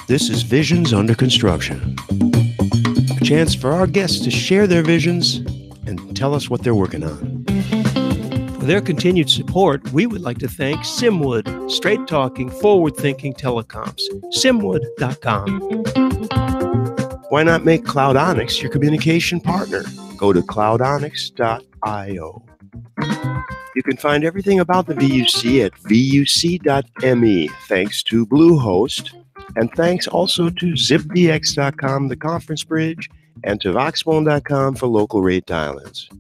This is Visions Under Construction, a chance for our guests to share their visions and tell us what they're working on. For their continued support, we would like to thank Simwood, straight-talking, forward-thinking telecoms. Simwood.com. Why not make Cloudonix your communication partner? Go to Cloudonix.io. You can find everything about the VUC at vuc.me, thanks to Bluehost, and thanks also to zipdx.com, the conference bridge, and to voxphone.com for local rate dial-ins.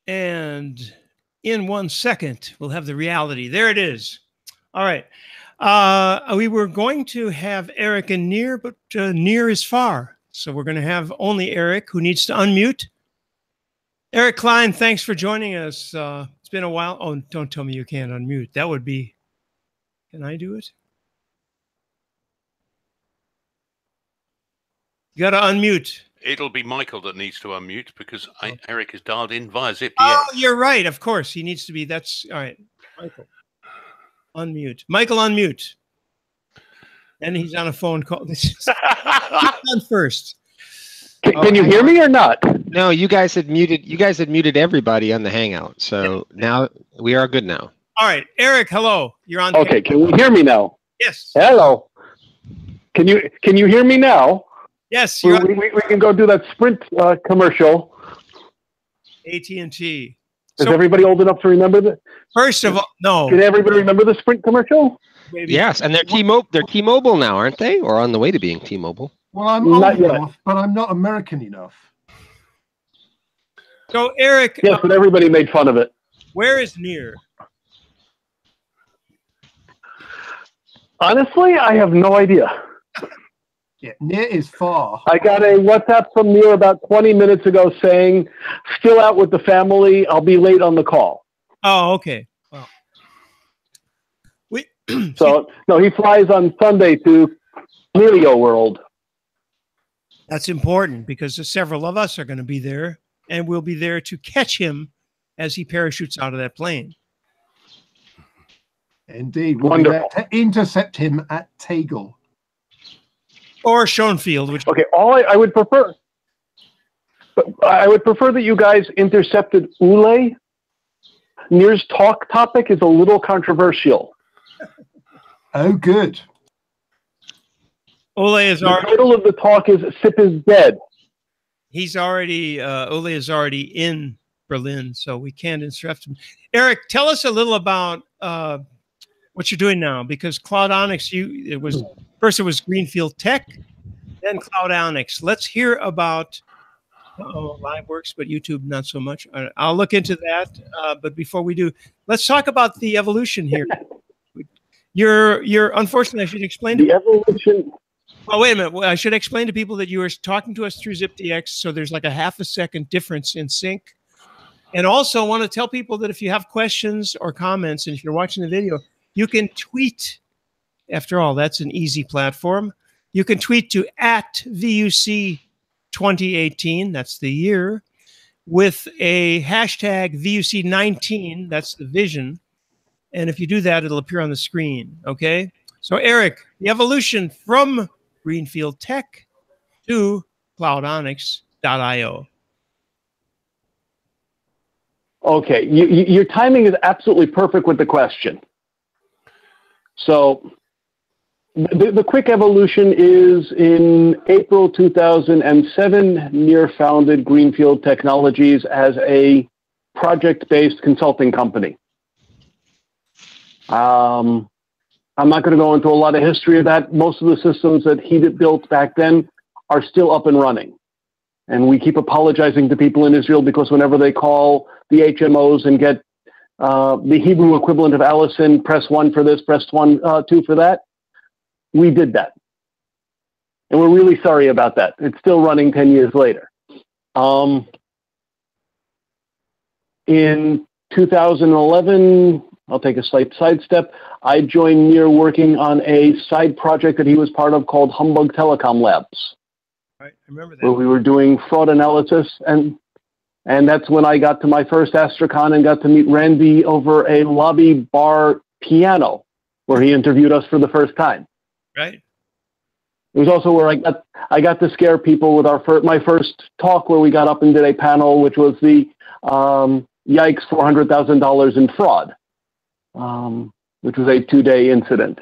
And in 1 second, we'll have the reality. There it is. All right. We were going to have Eric and Near, but Near is far. So we're going to have only Eric, who needs to unmute. Eric Klein, thanks for joining us. It's been a while. Oh, don't tell me you can't unmute. That would be... Can I do it? You got to unmute. It'll be Michael that needs to unmute because Eric is dialed in via ZipDX. Oh, you're right. Of course. He needs to be. That's all right. Michael, unmute. Michael, unmute. And he's on a phone call. This is on first. Can you hear me or not? No, you guys had muted everybody on the Hangout. So now we are good now. All right. Eric, hello. You're on. Okay. Can you hear me now? Yes. Hello. Can you hear me now? Yes, we can go do that Sprint commercial. AT&T. Is everybody old enough to remember that? First of all, no. Can everybody remember the Sprint commercial? Maybe. Yes, and they're T-Mobile now, aren't they? Or on the way to being T-Mobile? Well, I'm old enough, but I'm not American enough. So, Eric. Yes, but everybody made fun of it. Where is Near? Honestly, I have no idea. Yeah, Near is far. I got a WhatsApp from Near about 20 minutes ago saying, still out with the family. I'll be late on the call. Oh, okay. Well, so, no, he flies on Sunday to Helio World. That's important because several of us are going to be there, and we'll be there to catch him as he parachutes out of that plane. Indeed. We'll be there to intercept him at Tegel. Or Schoenfield, which I would prefer that you guys intercepted Ule. Near's talk topic is a little controversial. Oh, good. Ule is the title of the talk is "Sip is Dead." He's already Ule is already in Berlin, so we can't interrupt him. Eric, tell us a little about what you're doing now, because Cloudonix, it was Greenfield Tech, then Cloudonix. Let's hear about Live works, but YouTube not so much. I'll look into that. But before we do, let's talk about the evolution here. You're unfortunately, I should explain the evolution. Oh, wait a minute. Well, I should explain to people that you are talking to us through ZipDX, so there's like a half a second difference in sync. And also want to tell people that if you have questions or comments, and if you're watching the video, you can tweet. After all, that's an easy platform. You can tweet to @VUC 2018, that's the year, with a hashtag VUC19, that's the vision. And if you do that, it'll appear on the screen, okay? So, Eric, the evolution from Greenfield Tech to Cloudonix.io. Okay, your timing is absolutely perfect with the question. So the quick evolution is in April 2007, Near founded Greenfield Technologies as a project-based consulting company. I'm not going to go into a lot of history of that. Most of the systems that he built back then are still up and running. And we keep apologizing to people in Israel because whenever they call the HMOs and get the Hebrew equivalent of Allison, press 1 for this, press 2 for that, we did that. And we're really sorry about that. It's still running 10 years later. In 2011, I'll take a slight sidestep, I joined Near working on a side project that he was part of called Humbug Telecom Labs. Right. I remember that. where we were doing fraud analysis, and that's when I got to my first Astrocon and got to meet Randy over a lobby bar piano, where he interviewed us for the first time. Right. It was also where I got to scare people with my first talk, where we got up and did a panel, which was the yikes $400,000 in fraud, which was a 2-day incident.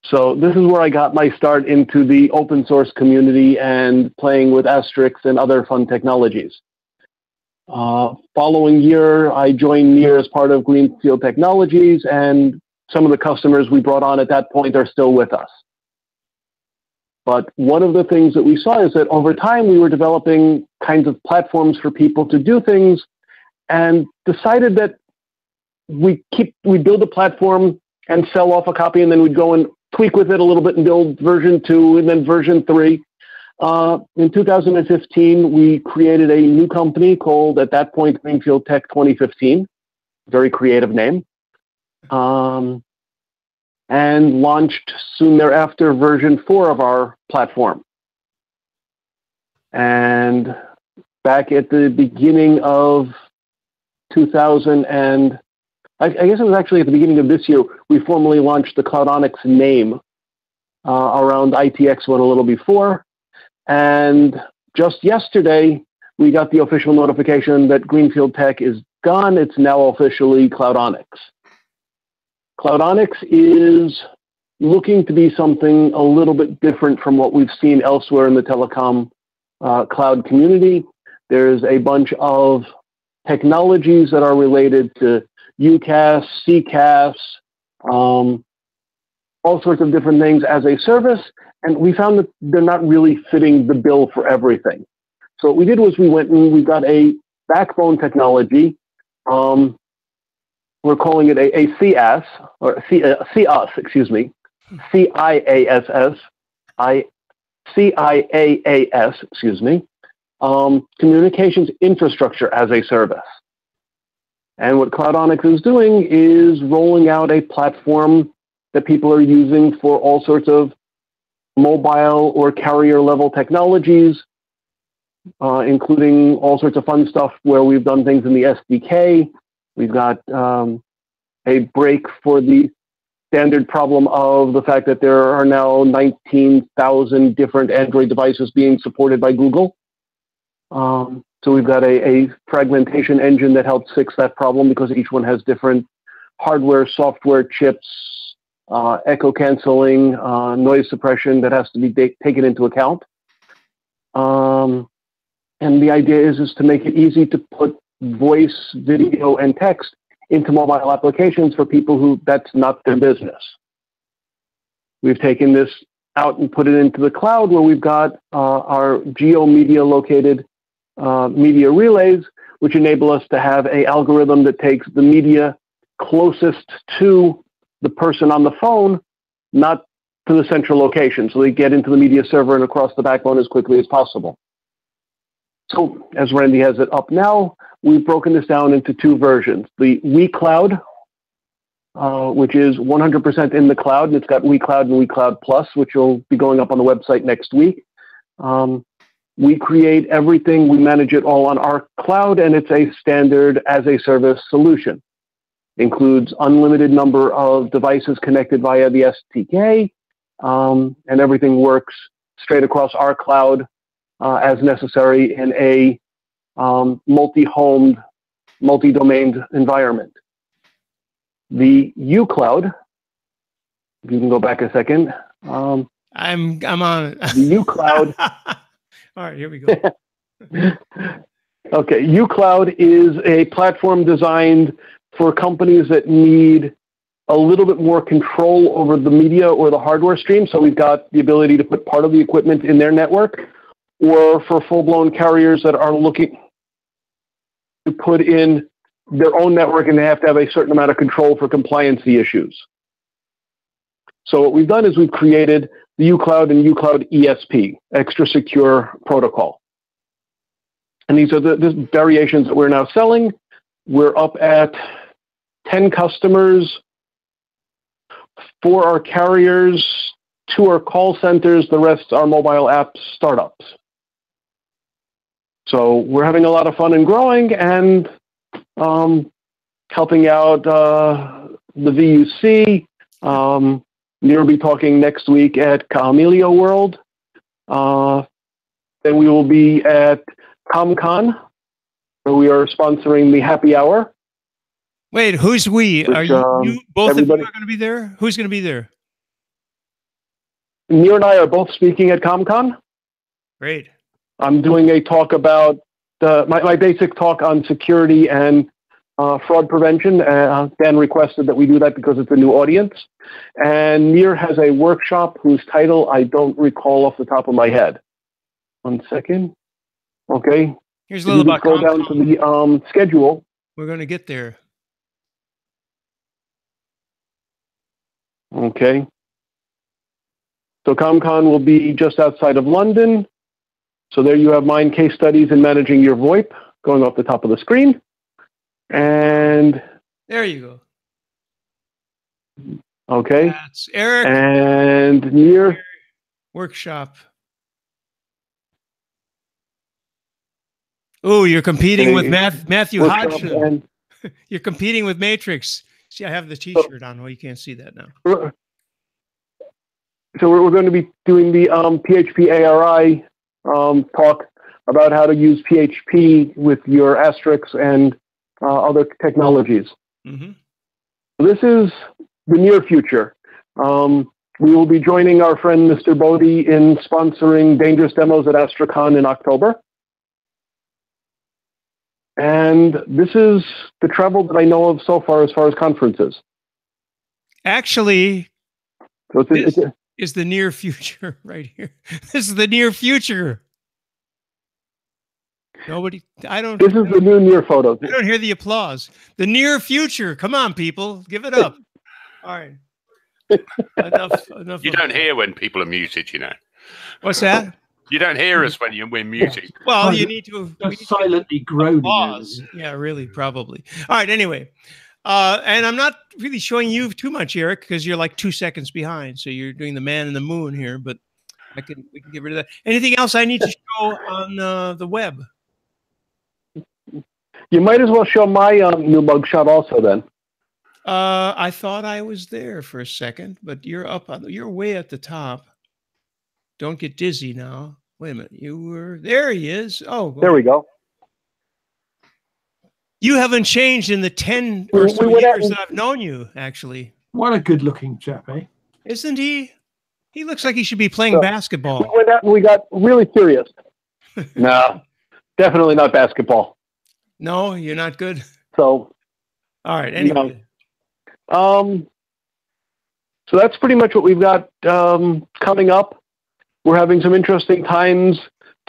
So this is where I got my start into the open source community and playing with Asterix and other fun technologies. Following year, I joined Near as part of Greenfield Technologies, and some of the customers we brought on at that point are still with us. But one of the things that we saw is that over time we were developing kinds of platforms for people to do things, and decided that we build a platform and sell off a copy, and then we'd go and tweak with it a little bit and build version 2 and then version 3. In 2015, we created a new company called, at that point, Greenfield Tech 2015, very creative name, and launched soon thereafter version 4 of our platform. And back at the beginning of 2000, and I guess it was actually at the beginning of this year, we formally launched the Cloudonix name around ITX one a little before. And just yesterday, we got the official notification that Greenfield Tech is gone. It's now officially Cloudonix. Cloudonix is looking to be something a little bit different from what we've seen elsewhere in the telecom cloud community. There's a bunch of technologies that are related to UCaaS, CCaaS, all sorts of different things as a service, and we found that they're not really fitting the bill for everything. So what we did was we went and we got a backbone technology. We're calling it a CAS, or CIAS, excuse me, CIAAS, excuse me, Communications Infrastructure as a Service. And what Cloudonix is doing is rolling out a platform that people are using for all sorts of mobile or carrier level technologies, including all sorts of fun stuff where we've done things in the SDK. We've got a break for the standard problem of the fact that there are now 19,000 different Android devices being supported by Google. So we've got a fragmentation engine that helps fix that problem, because each one has different hardware, software chips, echo canceling, noise suppression that has to be taken into account. And the idea is to make it easy to put voice, video, and text into mobile applications for people who that's not their business. We've taken this out and put it into the cloud, where we've got our geo-media located media relays, which enable us to have an algorithm that takes the media closest to the person on the phone, not to the central location. So they get into the media server and across the backbone as quickly as possible. So as Randy has it up now, we've broken this down into 2 versions. The WeCloud, which is 100% in the cloud, and it's got WeCloud and WeCloud Plus, which will be going up on the website next week. We create everything, we manage it all on our cloud, and it's a standard as a service solution. Includes unlimited number of devices connected via the SDK, and everything works straight across our cloud as necessary in a multi-homed, multi-domained environment. The uCloud, if you can go back a second. I'm on it. The uCloud. All right, here we go. Okay, uCloud is a platform designed for companies that need a little bit more control over the media or the hardware stream. So we've got the ability to put part of the equipment in their network, or for full-blown carriers that are looking to put in their own network, and they have to have a certain amount of control for compliancy issues. So what we've done is we've created the uCloud and uCloud ESP, Extra Secure Protocol. And these are the variations that we're now selling. We're up at 10 customers, 4 are carriers, 2 are call centers, the rest are mobile app startups. So we're having a lot of fun and growing and helping out the VUC. Near will be talking next week at Camellia World. Then we will be at ComCon, where we are sponsoring the happy hour. Wait, who's we? Which, are you both everybody- of you are going to be there? Who's going to be there? Near and I are both speaking at ComCon. Great. I'm doing a talk about my basic talk on security and fraud prevention. Dan requested that we do that because it's a new audience. And Near has a workshop whose title I don't recall off the top of my head. 1 second. Okay. Here's a little about go down to the schedule. We're going to get there. Okay. So ComCon will be just outside of London. So there you have mine, case studies in managing your VoIP, going off the top of the screen. And there you go. Okay. That's Eric. And Near workshop. Oh, you're competing with Matthew Hodgson. You're competing with Matrix. See, I have the T-shirt on. Well, you can't see that now. So we're going to be doing the PHP ARI talk about how to use PHP with your asterisks and other technologies. Mm-hmm. This is the near future. We will be joining our friend Mr. Bodie in sponsoring Dangerous Demos at AstraCon in October. And this is the travel that I know of so far as conferences. Actually, so this is the near future right here. This is the near future. Nobody, This is the new near photo. I don't hear the applause. The near future. Come on, people. Give it up. All right. Enough. You don't hear when people are muted, you know. What's that? You don't hear us when we're muted. Well, you need to silently groaning. Pause. Yeah, really, probably. All right. Anyway, and I'm not really showing you too much, Eric, because you're like 2 seconds behind. So you're doing the man in the moon here, but we can get rid of that. Anything else I need to show on the web? You might as well show my new mugshot also then. I thought I was there for a second, but you're you're way at the top. Don't get dizzy now. Wait a minute. There he is. Oh, there we go. You haven't changed in the 10 or so years that I've known you, actually. What a good-looking chap, eh? Isn't he? He looks like he should be playing basketball. We went out and we got really serious. No, definitely not basketball. No, you're not good. So, all right. Anyway, so that's pretty much what we've got coming up. We're having some interesting times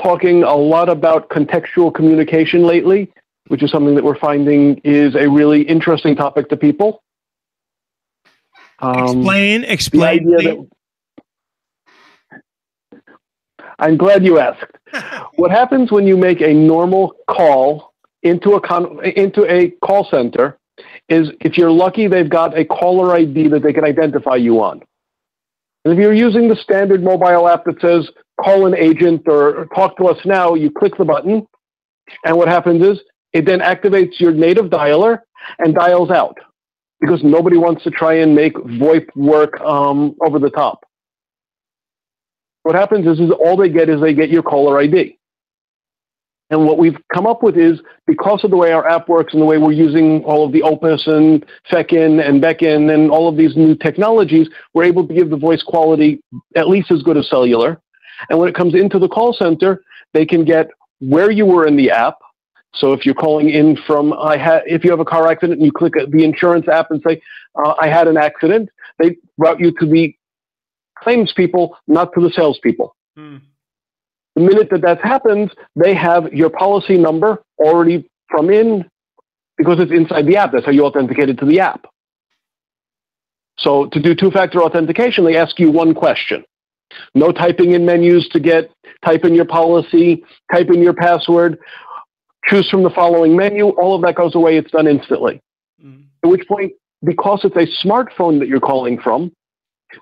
talking a lot about contextual communication lately, which is something that we're finding is a really interesting topic to people. Explain. I'm glad you asked. What happens when you make a normal call into a call center is, if you're lucky, they've got a caller ID that they can identify you on. And if you're using the standard mobile app that says call an agent or talk to us now, you click the button, and what happens is it then activates your native dialer and dials out, because nobody wants to try and make VoIP work over the top. What happens is all they get your caller ID. And what we've come up with is, because of the way our app works and the way we're using all of the Opus and FECIN and BECIN and all of these new technologies, we're able to give the voice quality at least as good as cellular. And when it comes into the call center, they can get where you were in the app. So if you're calling in from, if you have a car accident and you click the insurance app and say, I had an accident, they route you to the claims people, not to the salespeople. The minute that happens, they have your policy number already because it's inside the app. That's how you authenticated to the app. So to do two-factor authentication, they ask you one question. No typing in menus to type in your policy, type in your password, choose from the following menu. All of that goes away. It's done instantly. At which point, because it's a smartphone that you're calling from,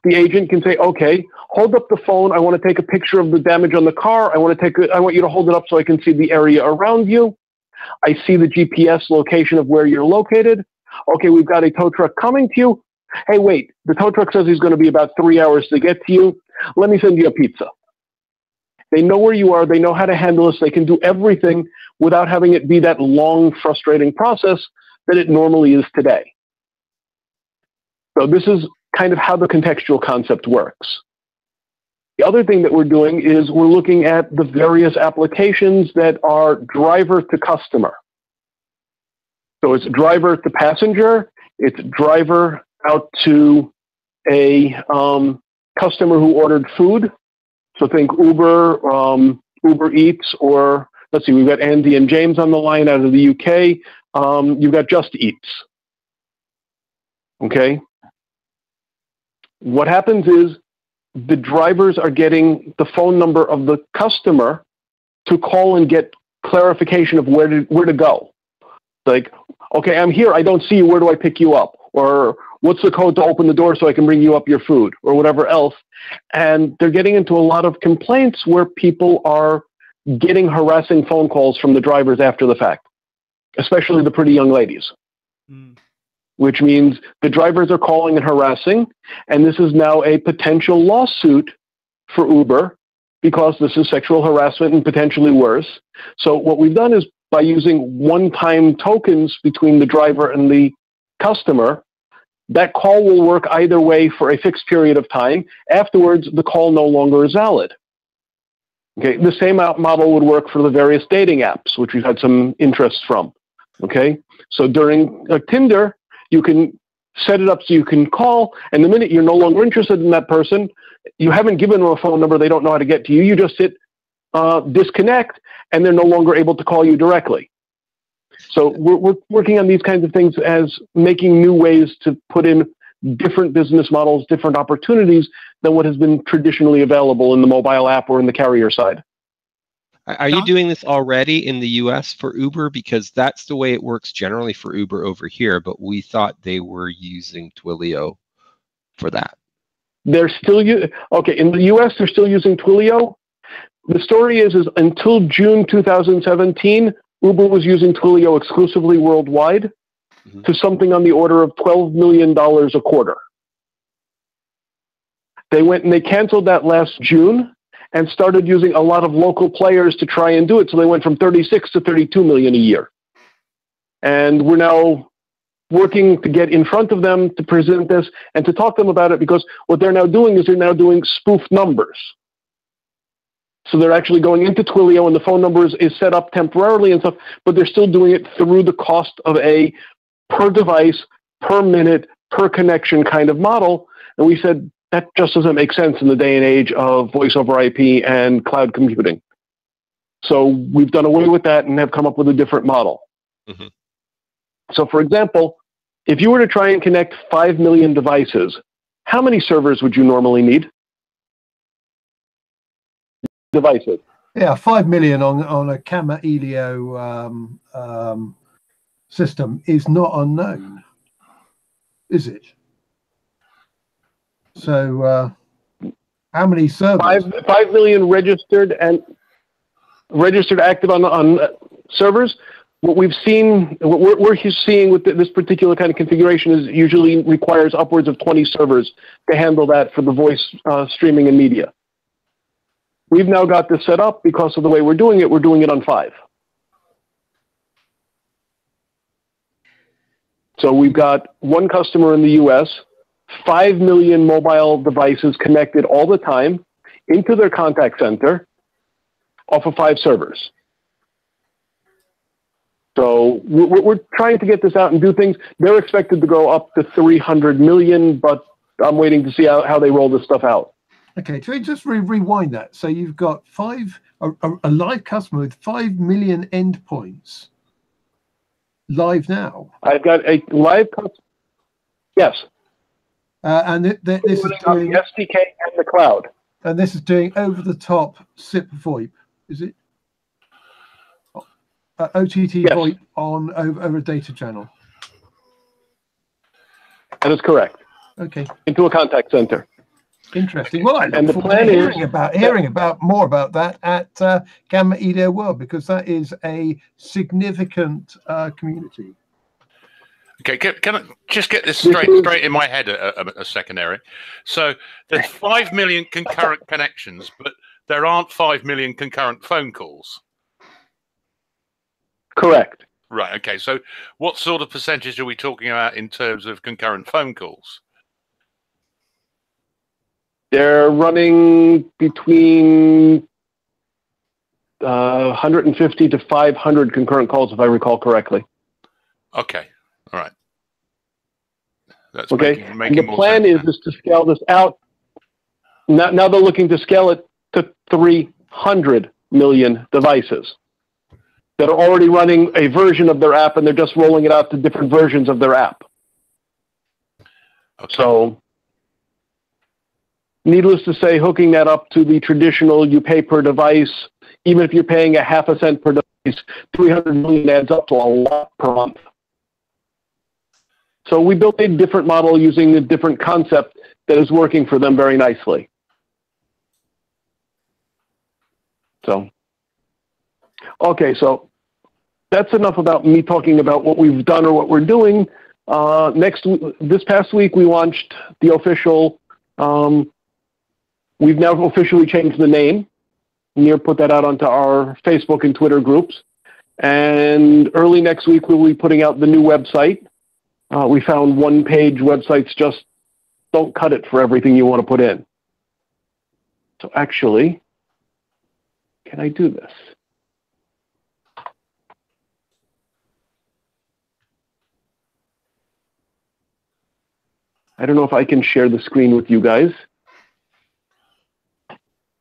The agent can say, okay, hold up the phone. I want to take a picture of the damage on the car. I want you to hold it up so I can see the area around you. I see the GPS location of where you're located. Okay, we've got a tow truck coming to you. Hey, wait, the tow truck says he's going to be about 3 hours to get to you. Let me send you a pizza. They know where you are. They know how to handle this. They can do everything without having it be that long, frustrating process that it normally is today. So this is kind of how the contextual concept works. The other thing that we're doing is we're looking at the various applications that are driver to customer. So it's driver to passenger, it's driver out to a customer who ordered food. So think Uber, Uber Eats, or let's see, we've got Andy and James on the line out of the UK. You've got Just Eats. Okay. What happens is the drivers are getting the phone number of the customer to call and get clarification of where to go. Like, okay, I'm here. I don't see you. Where do I pick you up? Or what's the code to open the door so I can bring you up your food, or whatever else. And they're getting into a lot of complaints where people are getting harassing phone calls from the drivers after the fact, especially the pretty young ladies. Which means the drivers are calling and harassing, and this is now a potential lawsuit for Uber because this is sexual harassment and potentially worse. So what we've done is by using one-time tokens between the driver and the customer, that call will work either way for a fixed period of time. Afterwards, the call no longer is valid. Okay, the same model would work for the various dating apps, which we've had some interest from. Okay, so during Tinder, you can set it up so you can call, and the minute you're no longer interested in that person, you haven't given them a phone number, they don't know how to get to you, you just hit disconnect, and they're no longer able to call you directly. So we're working on these kinds of things as making new ways to put in different business models, different opportunities than what has been traditionally available in the mobile app or in the carrier side. Are you doing this already in the US for Uber? Because that's the way it works generally for Uber over here, but we thought they were using Twilio for that. They're still okay, in the US, they're still using Twilio. The story is until June 2017, Uber was using Twilio exclusively worldwide to something on the order of $12 million a quarter. They went and they canceled that last June and started using a lot of local players to try and do it. So they went from 36 to 32 million a year. And we're now working to get in front of them to present this and to talk to them about it, because what they're now doing is they're now doing spoof numbers. So they're actually going into Twilio and the phone numbers is set up temporarily and stuff, but they're still doing it through the cost of a per device, per minute, per connection kind of model. And we said, that just doesn't make sense in the day and age of voice over IP and cloud computing. So we've done away with that and have come up with a different model. So for example, if you were to try and connect 5 million devices, how many servers would you normally need? Devices. Yeah, 5 million on a Gamma Elio system is not unknown, is it? So how many servers? 5 million registered active on servers. What we've seen, what we're seeing with this particular kind of configuration is usually requires upwards of 20 servers to handle that for the voice streaming and media. We've now got this set up because of the way we're doing it. We're doing it on 5. So we've got one customer in the US, 5 million mobile devices connected all the time into their contact center off of 5 servers. So we're trying to get this out and do things. They're expected to go up to 300 million, but I'm waiting to see how they roll this stuff out. Okay, so just rewind that. So you've got a live customer with 5 million endpoints live now. I've got a live customer. Yes. And this is doing the SDK and the cloud. And this is doing over-the-top SIP VoIP, is it? OTT yes. VoIP on over a data channel. That is correct. Okay. Into a contact center. Interesting. Well, I And look the forward to plan hearing about more about that at Gamma Edo World, because that is a significant community. Okay, can I just get this straight in my head a second, Eric? So there's 5 million concurrent connections, but there aren't 5 million concurrent phone calls. Correct. Right. Okay. So what sort of percentage are we talking about in terms of concurrent phone calls? They're running between 150 to 500 concurrent calls, if I recall correctly. Okay. All right. That's okay. making the plan is to scale this out. Now they're looking to scale it to 300 million devices that are already running a version of their app, and they're just rolling it out to different versions of their app. Okay. So, needless to say, hooking that up to the traditional you pay per device, even if you're paying a half a cent per device, 300 million adds up to a lot per month. So we built a different model using a different concept that is working for them very nicely. So, okay, so that's enough about me talking about what we've done or what we're doing. This past week, we launched the official, we've now officially changed the name. Nir put that out onto our Facebook and Twitter groups. And early next week, we'll be putting out the new website. We found one-page websites just don't cut it for everything you want to put in. So actually, can I do this? I don't know if I can share the screen with you guys.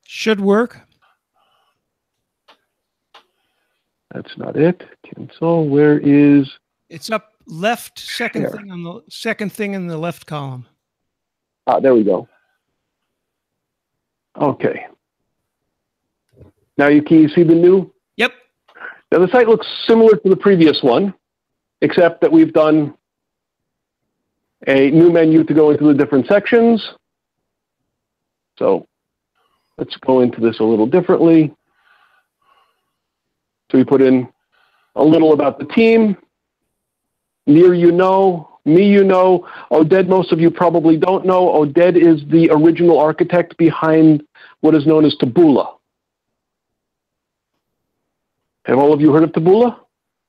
Should work. That's not it. Cancel. Where is? It's up left, second thing in the left column. Ah, there we go. Okay. Now can you see the new? Yep. Now the site looks similar to the previous one, except that we've done a new menu to go into the different sections. So let's go into this a little differently. So we put in a little about the team. Nir, you know. Me, you know. Oded, most of you probably don't know. Oded is the original architect behind what is known as Taboola. Have all of you heard of Taboola?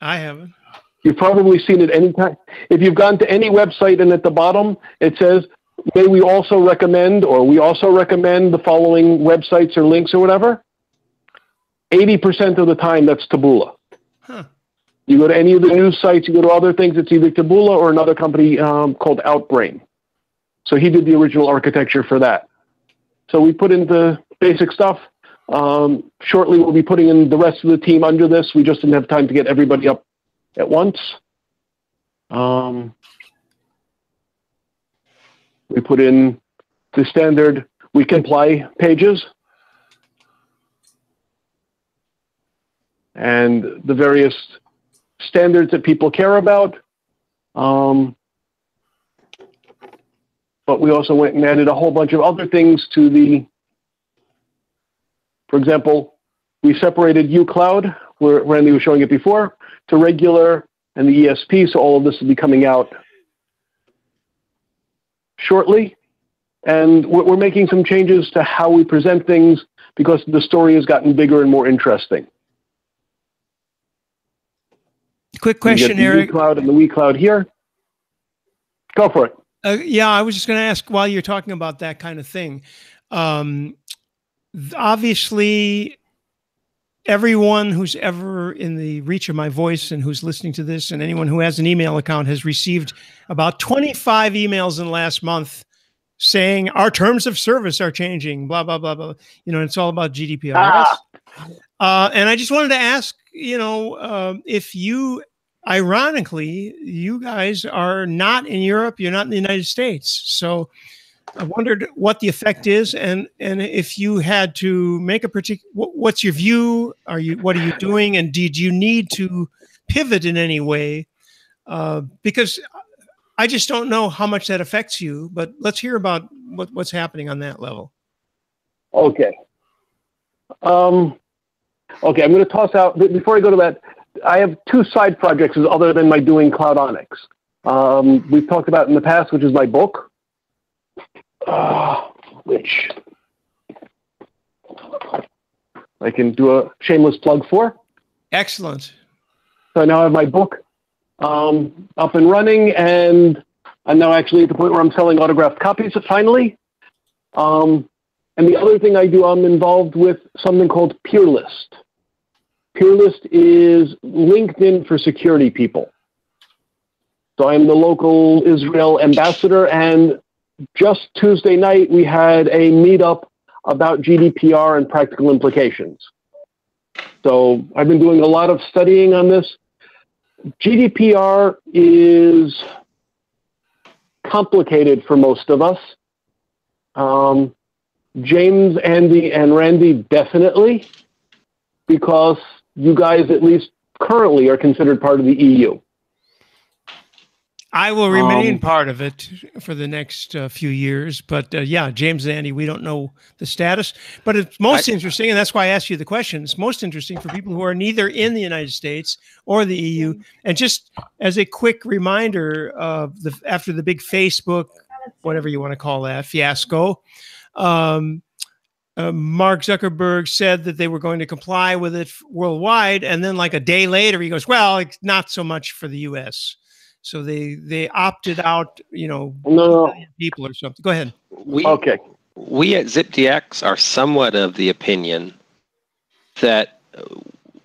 I haven't. You've probably seen it anytime. If you've gone to any website and at the bottom it says, may we also recommend, or we also recommend the following websites or links or whatever, 80% of the time that's Taboola. Huh. You go to any of the news sites, you go to other things, it's either Taboola or another company called Outbrain. So he did the original architecture for that. So we put in the basic stuff. Shortly, we'll be putting in the rest of the team under this. We just didn't have time to get everybody up at once. We put in the standard we can apply pages and the various standards that people care about. But we also went and added a whole bunch of other things to the, for example, we separated uCloud, where Randy was showing it before, to regular and the ESP. So all of this will be coming out shortly. And we're making some changes to how we present things because the story has gotten bigger and more interesting. Quick question, Eric. uCloud and the WeCloud here. Go for it. Yeah, I was just going to ask while you're talking about that kind of thing. Obviously, everyone who's ever in the reach of my voice and who's listening to this, and anyone who has an email account has received about 25 emails in the last month saying our terms of service are changing, blah, blah, blah, blah. You know, it's all about GDPR. And I just wanted to ask, if you, ironically, you guys are not in Europe, you're not in the United States. So I wondered what the effect is, and if you had to make a particular, what's your view? What are you doing? And did you need to pivot in any way? Because I just don't know how much that affects you, but let's hear about what's happening on that level? Okay. Okay, I'm going to toss out, before I go to that, I have two side projects other than my doing Cloudonix. We've talked about in the past, which is my book, which I can do a shameless plug for. Excellent. So I now have my book up and running, and I'm now actually at the point where I'm selling autographed copies finally. And the other thing I do, I'm involved with something called PeerList. PeerList is LinkedIn for security people. So I'm the local Israel ambassador, and just Tuesday night we had a meetup about GDPR and practical implications. So I've been doing a lot of studying on this. GDPR is complicated for most of us. James, Andy, and Randy definitely, because you guys, at least currently, are considered part of the EU. I will remain part of it for the next few years. But yeah, James and Andy, we don't know the status. But it's most interesting, and that's why I asked you the question. It's most interesting for people who are neither in the United States or the EU. And just as a quick reminder, after the big Facebook, whatever you want to call that, fiasco, Mark Zuckerberg said that they were going to comply with it worldwide. And then like a day later, he goes, well, it's not so much for the U.S., so they opted out, no. People or something. Go ahead. We at ZipDX are somewhat of the opinion that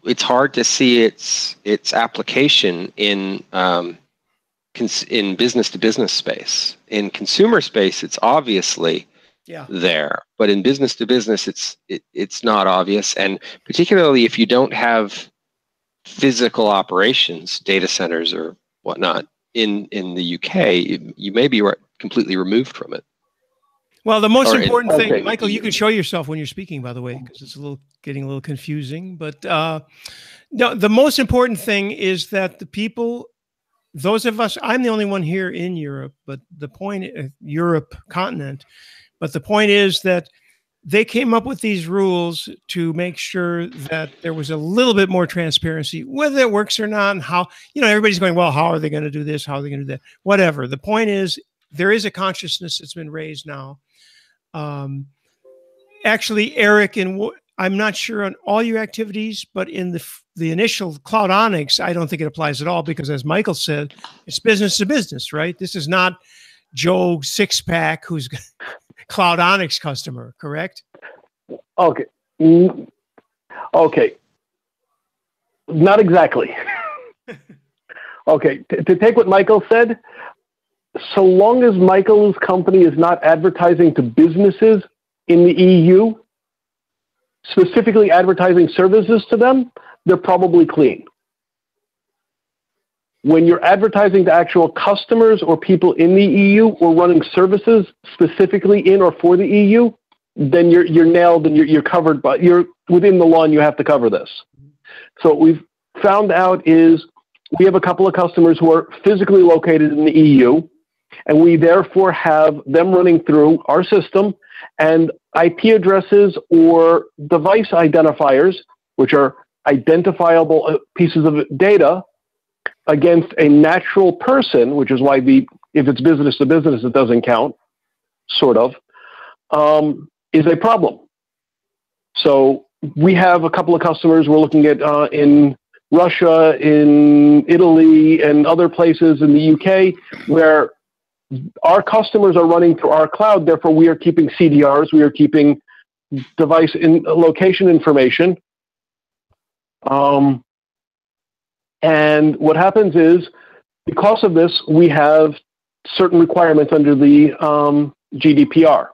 it's hard to see its application in business to business space. In consumer space, it's obviously there, but in business to business, it's not obvious, and particularly if you don't have physical operations, data centers or whatnot in the UK, you may be completely removed from it. Well, the most important thing, Michael, you can show yourself when you're speaking, by the way, because it's getting a little confusing. But no, the most important thing is that the people, those of us, I'm the only one here in Europe, but the point, Europe continent, but the point is that they came up with these rules to make sure that there was a little bit more transparency, whether it works or not, and how, everybody's going, well, how are they going to do this? How are they going to do that? Whatever. The point is, there is a consciousness that's been raised now. Actually, Eric, I'm not sure on all your activities, but in the initial Cloudonix, I don't think it applies at all because, as Michael said, it's business to business, right? This is not Joe Sixpack who's Cloudonix customer, correct? Okay. Okay. Not exactly. Okay. To take what Michael said, so long as Michael's company is not advertising to businesses in the EU, specifically advertising services to them, they're probably clean. When you're advertising to actual customers or people in the EU or running services specifically in or for the EU, then you're nailed and you're covered, but you're within the law and you have to cover this. So what we've found out is we have a couple of customers who are physically located in the EU, and we therefore have them running through our system, and IP addresses or device identifiers, which are identifiable pieces of data, against a natural person, which is why if it's business to business, it doesn't count, sort of, is a problem. So we have a couple of customers we're looking at in Russia, in Italy, and other places in the UK where our customers are running through our cloud. Therefore, we are keeping CDRs, we are keeping device location information. And what happens is, because of this, we have certain requirements under the GDPR.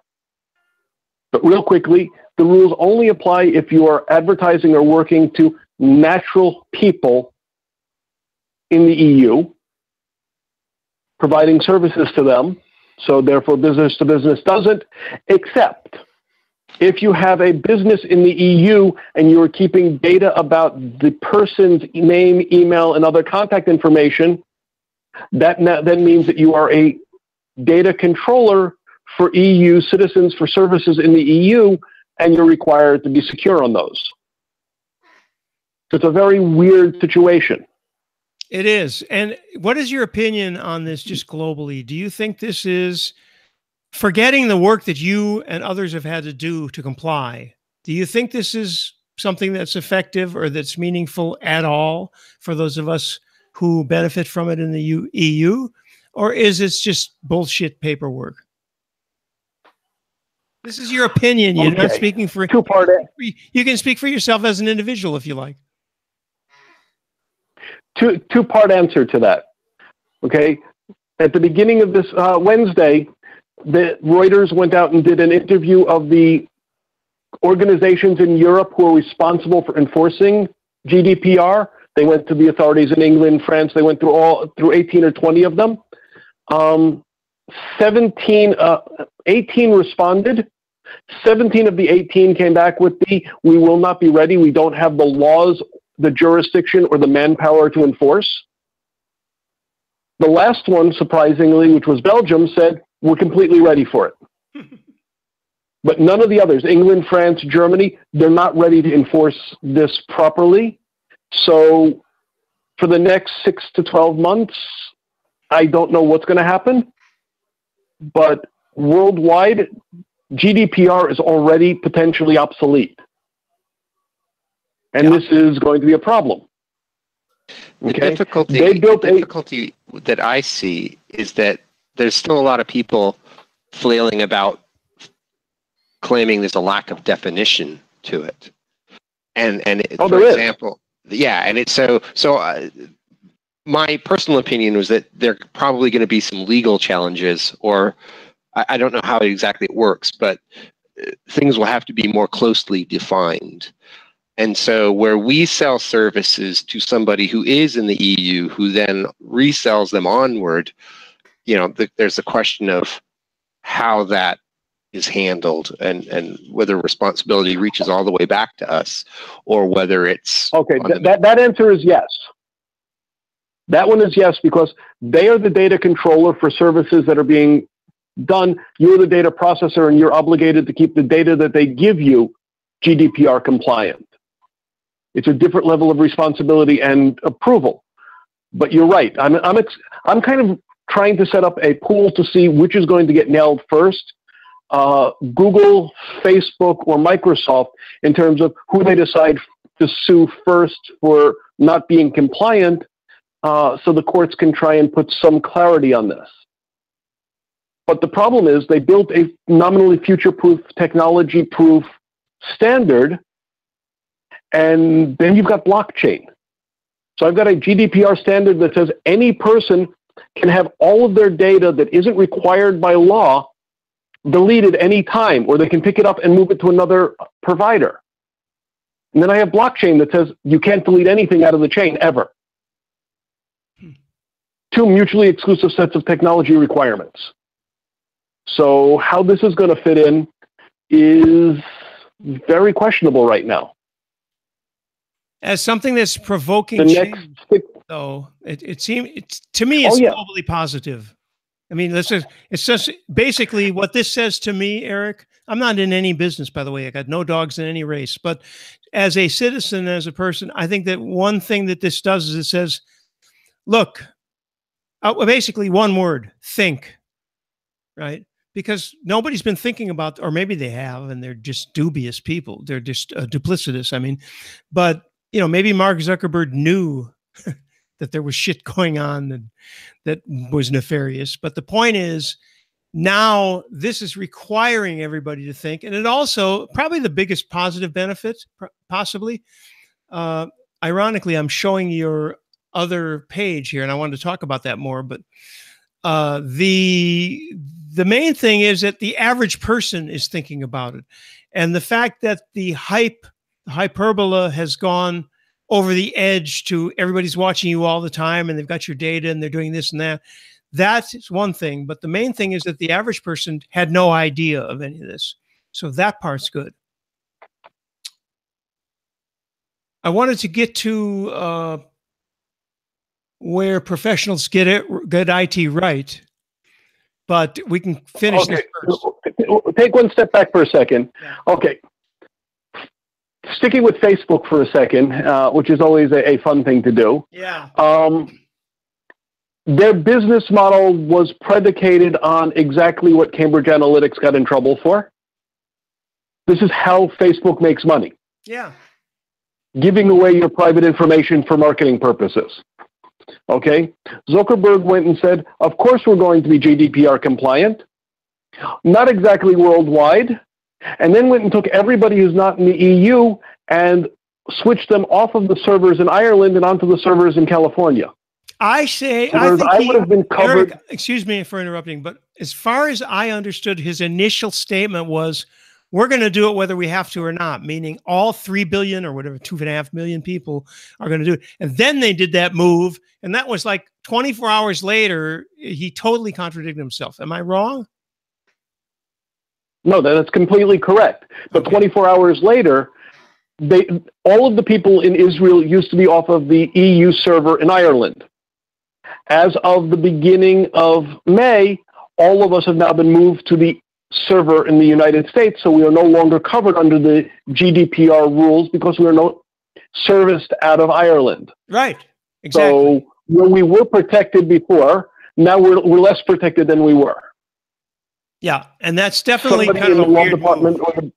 But real quickly, the rules only apply if you are advertising or working to natural people in the EU, providing services to them. So therefore, business to business doesn't, except if you have a business in the EU and you're keeping data about the person's name, email, and other contact information, that then means that you are a data controller for EU citizens for services in the EU, and you're required to be secure on those. So it's a very weird situation. It is. And what is your opinion on this just globally? Do you think this is, forgetting the work that you and others have had to do to comply, do you think this is something that's effective or that's meaningful at all for those of us who benefit from it in the EU? Or is it just bullshit paperwork? This is your opinion. You're not speaking for... Two-part. You can speak for yourself as an individual if you like. Two-part answer to that. Okay. At the beginning of this Wednesday, Reuters went out and did an interview of the organizations in Europe who are responsible for enforcing GDPR. They went to the authorities in England, France. They went through 18 or 20 of them. 18 responded. 17 of the 18 came back with we will not be ready. We don't have the laws, the jurisdiction, or the manpower to enforce. The last one, surprisingly, which was Belgium, said, we're completely ready for it. But none of the others, England, France, Germany, they're not ready to enforce this properly. So for the next 6 to 12 months, I don't know what's going to happen. But worldwide, GDPR is already potentially obsolete. And this is going to be a problem. The difficulty that I see is that there's still a lot of people flailing about claiming there's a lack of definition to it. For example, my personal opinion was that there are probably going to be some legal challenges, or I don't know how exactly it works, but things will have to be more closely defined. And so where we sell services to somebody who is in the EU, who then resells them onward, there's a question of how that is handled and whether responsibility reaches all the way back to us, or whether it's... Okay, that answer is yes. That one is yes, because they are the data controller for services that are being done. You're the data processor, and you're obligated to keep the data that they give you GDPR compliant. It's a different level of responsibility and approval. But you're right. I'm kind of trying to set up a pool to see which is going to get nailed first. Google, Facebook, or Microsoft, in terms of who they decide to sue first for not being compliant, so the courts can try and put some clarity on this. But the problem is they built a nominally future-proof, technology-proof standard, and then you've got blockchain. So I've got a GDPR standard that says any person can have all of their data that isn't required by law deleted any time, or they can pick it up and move it to another provider. And then I have blockchain that says you can't delete anything out of the chain ever. Two mutually exclusive sets of technology requirements. So how this is going to fit in is very questionable right now. As something that's provoking change, though, it seems to me it's globally positive. I mean, it's just basically what this says to me, Eric. I'm not in any business, by the way. I got no dogs in any race. But as a citizen, as a person, I think that one thing that this does is it says, look, basically one word, think, right? Because nobody's been thinking about, or maybe they have, and they're just dubious people. They're just duplicitous. I mean, but maybe Mark Zuckerberg knew that there was shit going on that was nefarious. But the point is, now this is requiring everybody to think. And it also, probably the biggest positive benefit, possibly, ironically, I'm showing your other page here, and I wanted to talk about that more. But the main thing is that the average person is thinking about it. And the fact that the hyperbola has gone over the edge to everybody's watching you all the time and they've got your data and they're doing this and that. That's one thing. But the main thing is that the average person had no idea of any of this. So that part's good. I wanted to get to where professionals get IT right. but we can finish this first. Take one step back for a second. Yeah. Okay. Sticking with Facebook for a second, which is always a fun thing to do. Yeah. Their business model was predicated on exactly what Cambridge Analytica got in trouble for. This is how Facebook makes money. Yeah. Giving away your private information for marketing purposes. Okay? Zuckerberg went and said, of course we're going to be GDPR compliant. Not exactly worldwide. And then went and took everybody who's not in the EU and switched them off of the servers in Ireland and onto the servers in California. I think I would have been covered. Eric, excuse me for interrupting, but as far as I understood, his initial statement was, we're going to do it whether we have to or not, meaning all 3 billion or whatever, 2.5 million people are going to do it. And then they did that move, and that was like 24 hours later, he totally contradicted himself. Am I wrong? No, that's completely correct. But 24 hours later, all of the people in Israel used to be off of the EU server in Ireland. As of the beginning of May, all of us have now been moved to the server in the United States, so we are no longer covered under the GDPR rules because we are not serviced out of Ireland. Right, exactly. So where we were protected before, now we're less protected than we were. Yeah, and that's definitely Somebody kind of a weird move.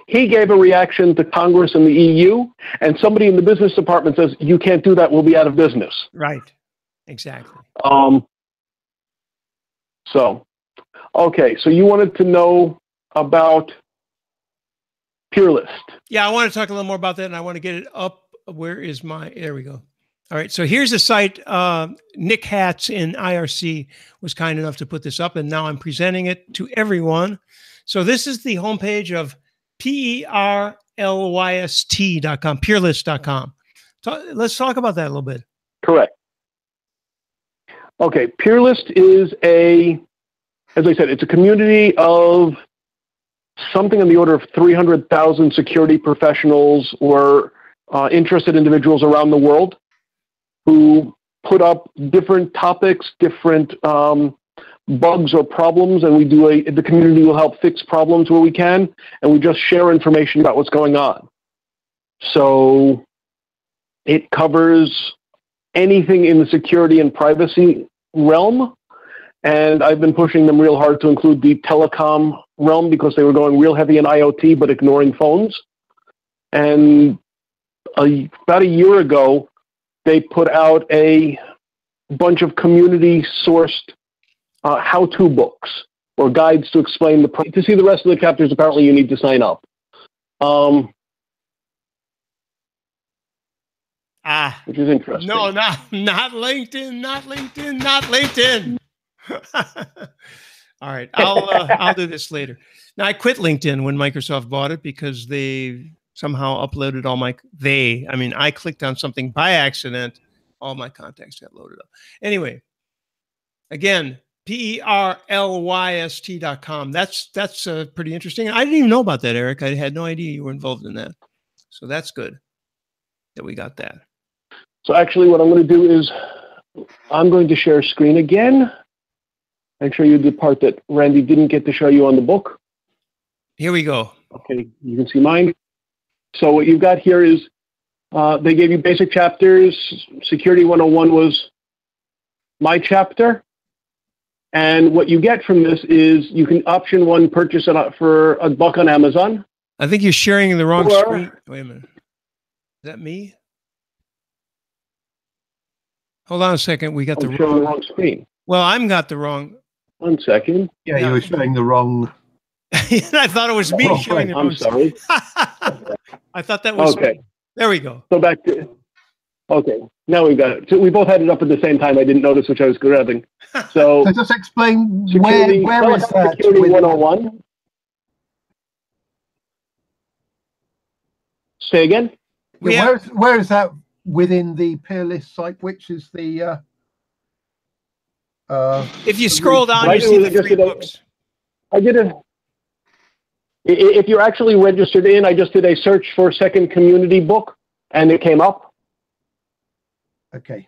He gave a reaction to Congress and the EU, and somebody in the business department says, you can't do that, we'll be out of business. Right, exactly. Okay, so you wanted to know about Peerlist. Yeah, I want to talk a little more about that, and I want to get it up. Where is there we go. All right, so here's the site. Nick Hatz in IRC was kind enough to put this up, and now I'm presenting it to everyone. So this is the homepage of PERLYST.com, peerlist.com. Let's talk about that a little bit. Correct. Okay, Peerlist is as I said, it's a community of something on the order of 300,000 security professionals or interested individuals around the world who put up different topics, different bugs or problems, and the community will help fix problems where we can, and we just share information about what's going on. So it covers anything in the security and privacy realm, and I've been pushing them real hard to include the telecom realm because they were going real heavy in IoT but ignoring phones. And about a year ago, they put out a bunch of community-sourced how-to books or guides to explain to see the rest of the chapters. Apparently, you need to sign up. Which is interesting. No, not LinkedIn, not LinkedIn, not LinkedIn. All right, I'll do this later. Now, I quit LinkedIn when Microsoft bought it because they somehow uploaded all I clicked on something by accident. All my contacts got loaded up. Anyway, again, PERLYST.com. That's pretty interesting. I didn't even know about that, Eric. I had no idea you were involved in that. So that's good that we got that. So actually what I'm going to do is I'm going to share screen again and show you the part that Randy didn't get to show you on the book. Here we go. Okay, you can see mine. So what you've got here is they gave you basic chapters. Security 101 was my chapter. And what you get from this is you can option one, purchase it for $1 on Amazon. I think you're sharing the wrong screen. Wait a minute. Is that me? Hold on a second. We got the wrong screen. Well, I'm got the wrong. 1 second. Yeah, you were showing the wrong. I thought it was me showing the wrong. I'm sorry. I thought that was okay. Me. There we go. So back to. Okay, now we've got it. So we both had it up at the same time. I didn't notice which I was grabbing. So just explain security, where is that? Security 101. Say again? Yeah, where is that within the Peerlist site? Which is the... if you scroll down, you see the 3 books. I did a... If you're actually registered in, I just did a search for second community book, and it came up. Okay.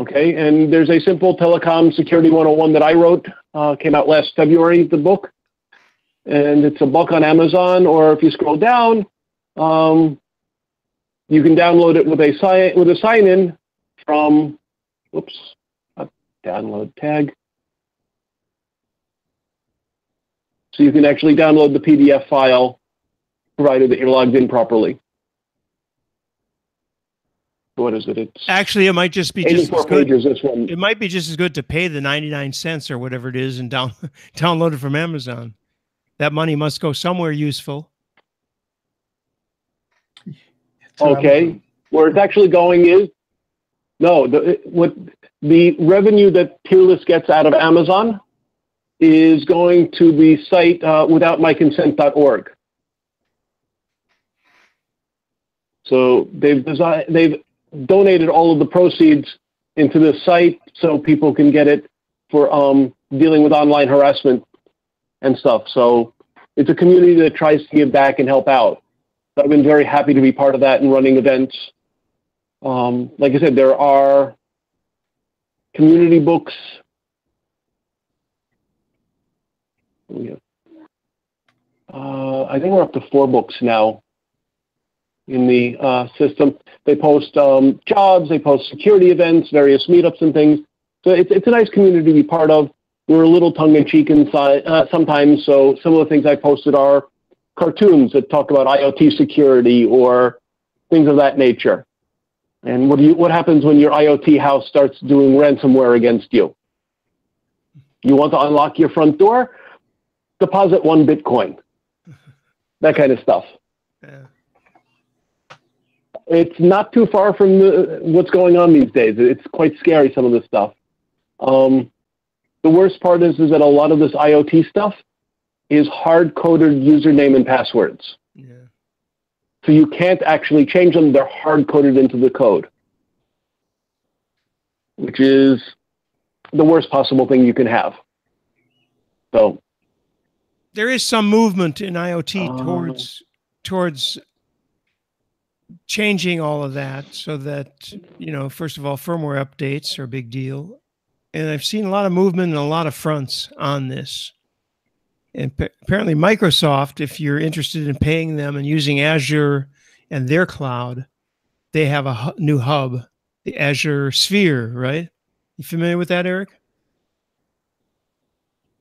Okay, and there's a simple telecom security 101 that I wrote, came out last February, the book, and it's $1 on Amazon, or if you scroll down, you can download it with a sign-in from, download tag. So you can actually download the PDF file, provided that you're logged in properly. What is it? It's actually, it might just be 84 just as pages. good. This one. It might be just as good to pay the 99 cents or whatever it is and download it from Amazon. That money must go somewhere useful. Okay, where it's actually going is what the revenue that Peerless gets out of Amazon is going to the site withoutmyconsent.org. So they've donated all of the proceeds into this site so people can get it for dealing with online harassment and stuff. So it's a community that tries to give back and help out. I've been very happy to be part of that and running events. Like I said, there are community books. I think we're up to 4 books now in the system. They post jobs, they post security events, various meetups and things. So it's a nice community to be part of. We're a little tongue-in-cheek inside sometimes, so some of the things I posted are cartoons that talk about IoT security or things of that nature. And what happens when your IoT house starts doing ransomware against you? You want to unlock your front door? Deposit 1 Bitcoin. That kind of stuff. Yeah. It's not too far from what's going on these days. It's quite scary, some of this stuff. The worst part is that a lot of this IoT stuff is hard-coded username and passwords. Yeah. So you can't actually change them. They're hard-coded into the code, which is the worst possible thing you can have. So there is some movement in IoT towards changing all of that so that, first of all, firmware updates are a big deal. And I've seen a lot of movement and a lot of fronts on this. And apparently Microsoft, if you're interested in paying them and using Azure and their cloud, they have a new hub, the Azure Sphere, right? You familiar with that, Eric?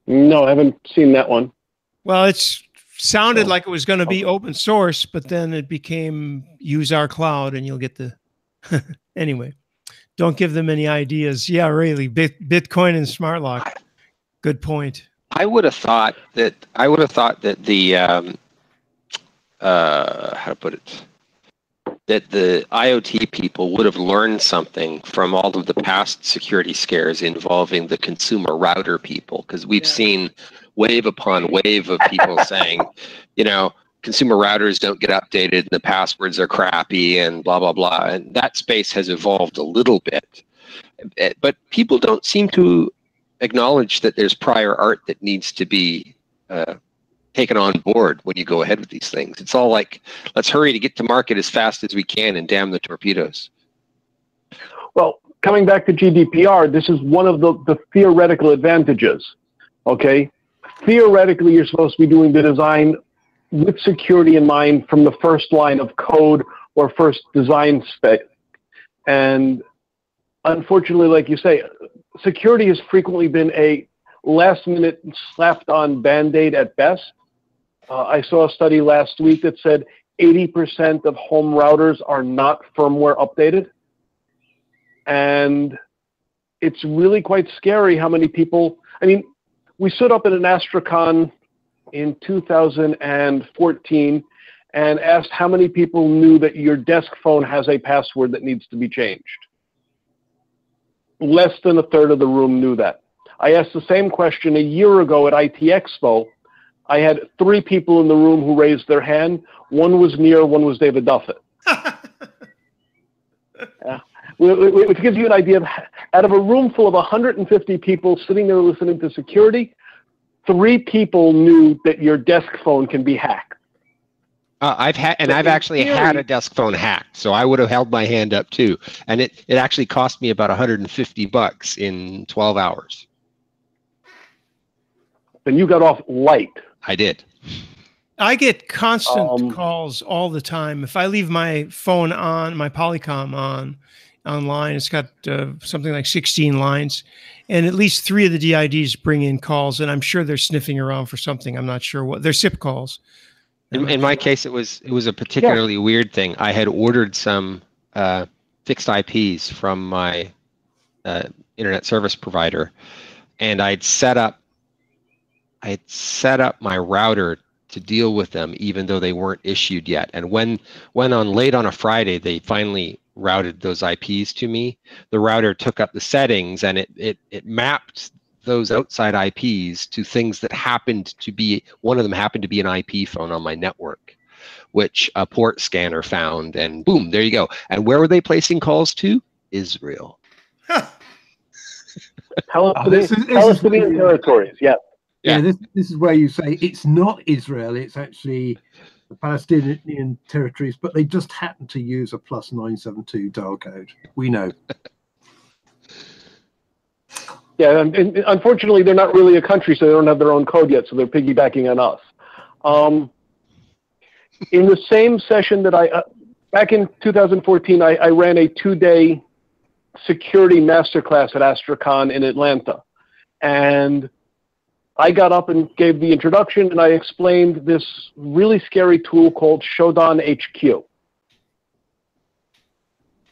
No, I haven't seen that one. Well, it's sounded like it was going to be open source, but then it became use our cloud and you'll get the anyway. Don't give them any ideas. Yeah, really. Bitcoin and smart lock. Good point. I would have thought that the how to put it, that the IoT people would have learned something from all of the past security scares involving the consumer router people, because we've seen wave upon wave of people saying, consumer routers don't get updated and the passwords are crappy and blah, blah, blah. And that space has evolved a little bit. But people don't seem to acknowledge that there's prior art that needs to be taken on board when you go ahead with these things. It's all like, let's hurry to get to market as fast as we can and damn the torpedoes. Well, coming back to GDPR, this is one of the theoretical advantages, okay? Theoretically, you're supposed to be doing the design with security in mind from the first line of code or first design spec. And unfortunately, like you say, security has frequently been a last-minute slapped-on Band-Aid at best. I saw a study last week that said 80% of home routers are not firmware updated. And it's really quite scary how many people, we stood up at an Astracon in 2014 and asked how many people knew that your desk phone has a password that needs to be changed. Less than a third of the room knew that. I asked the same question a year ago at IT Expo. I had 3 people in the room who raised their hand. One was Near, one was David Duffett. Which gives you an idea of, out of a room full of 150 people sitting there listening to security, 3 people knew that your desk phone can be hacked. I've actually had a desk phone hacked, so I would have held my hand up too. And it actually cost me about $150 in 12 hours. Then you got off light. I did. I get constant calls all the time. If I leave my phone on, my Polycom online, it's got something like 16 lines, and at least 3 of the DIDs bring in calls, and I'm sure they're sniffing around for something. I'm not sure what. They're SIP calls. In my case, it was a particularly weird thing. I had ordered some fixed IPs from my internet service provider, and I'd set up my router to deal with them, even though they weren't issued yet. And when late on a Friday, they finally routed those IPs to me. The router took up the settings, and it mapped those outside IPs to things that happened to be, one of them happened to be an IP phone on my network, which a port scanner found, and boom, there you go. And where were they placing calls to? Israel. Palestinian territories, yes. Yeah, this is where you say it's not Israel, it's actually the Palestinian territories, but they just happen to use a +972 dial code. We know. Yeah, and unfortunately, they're not really a country, so they don't have their own code yet, so they're piggybacking on us. In the same session that back in 2014, I ran a 2-day security masterclass at Astrakhan in Atlanta. And I got up and gave the introduction, and I explained this really scary tool called Shodan HQ,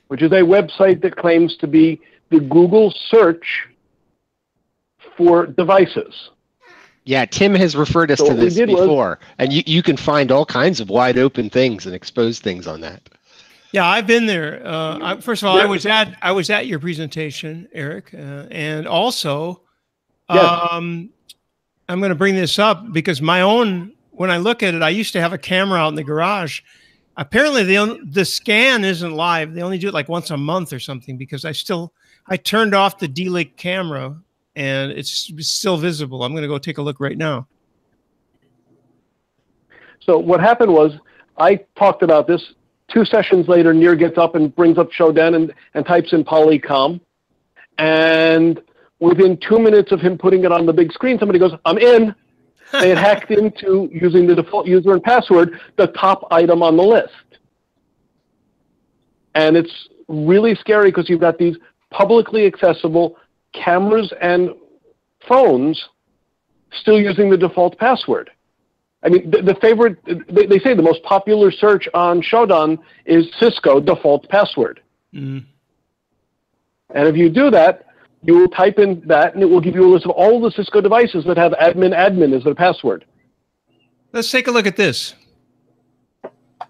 which is a website that claims to be the Google search for devices. Yeah, Tim has referred us to this before, and you can find all kinds of wide open things and expose things on that. Yeah, I've been there. First of all, I was at your presentation, Eric, and also, I'm going to bring this up because when I look at it, I used to have a camera out in the garage. Apparently, the scan isn't live. They only do it like once a month or something because I turned off the D-Link camera, and it's still visible. I'm going to go take a look right now. So what happened was I talked about this. 2 sessions later, Nir gets up and brings up Shodan and types in Polycom. And within 2 minutes of him putting it on the big screen, somebody goes, "I'm in." They had hacked into, using the default user and password, the top item on the list. And it's really scary because you've got these publicly accessible cameras and phones still using the default password. I mean, the favorite, they say the most popular search on Shodan is Cisco default password. Mm. And if you do that, you will type in that, and it will give you a list of all the Cisco devices that have admin as their password. Let's take a look at this.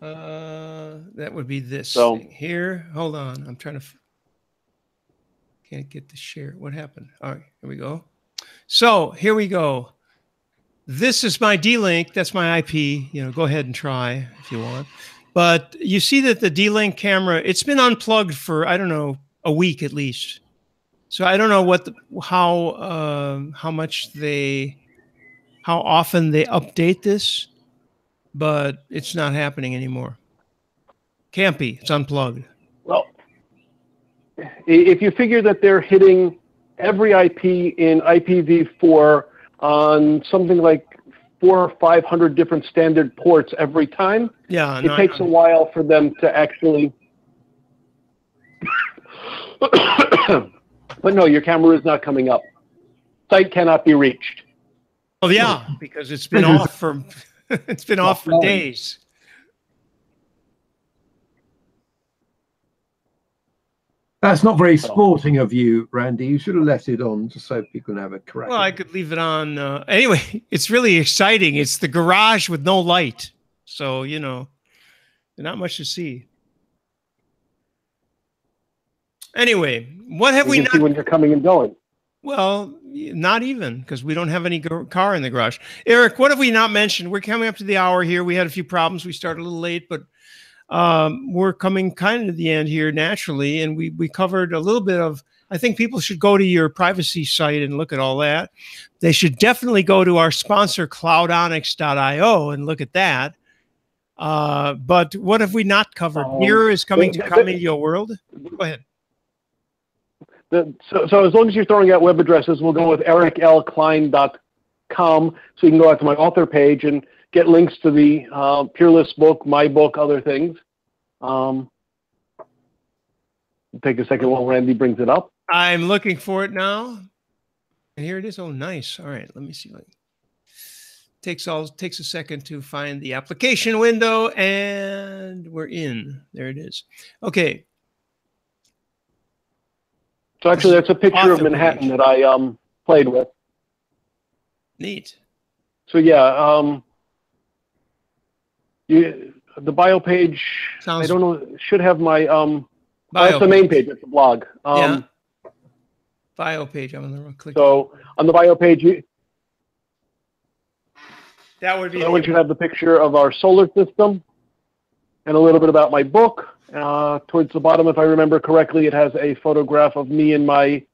That would be this thing here. Hold on. I'm trying to... Can't get the share. What happened? All right, here we go. So here we go. This is my D-Link. That's my IP. You know, go ahead and try if you want. But you see that the D-Link camera, it's been unplugged for, I don't know, a week at least. So I don't know how often they update this, but it's not happening anymore. Can't be. It's unplugged. Well, if you figure that they're hitting every IP in IPv4 on something like 400 or 500 different standard ports every time, it takes a while for them to actually... But no, your camera is not coming up. Site cannot be reached. Oh yeah, because it's been off for off for days. That's not very sporting of you, Randy. You should have left it on just so people can have a correct. Well, I could leave it on. Anyway, it's really exciting. It's the garage with no light. So, you know, not much to see. Anyway, what have we not... see when you're coming and going. Well, not even, because we don't have any car in the garage. Eric, what have we not mentioned? We're coming up to the hour here. We had a few problems. We started a little late, but we're coming kind of to the end here naturally, and we covered a little bit of... I think people should go to your privacy site and look at all that. They should definitely go to our sponsor, Cloudonix.io, and look at that. But what have we not covered? Mirror is coming to Cameo World. Go ahead. So as long as you're throwing out web addresses, we'll go with ericlklein.com, so you can go out to my author page and get links to the Peerless book, my book, other things. Take a second while Randy brings it up. I'm looking for it now. And here it is. Oh, nice. All right, let me see. Takes a second to find the application window, and we're in. There it is. Okay. So actually, that's a picture of Manhattan that I played with. Neat. So yeah, the bio page. I don't know. Should have my that's the main page. It's the blog. Yeah. Bio page. I'm going to click. So on the bio page, that would be. That one should have the picture of our solar system and a little bit about my book. Towards the bottom, if I remember correctly, it has a photograph of me and my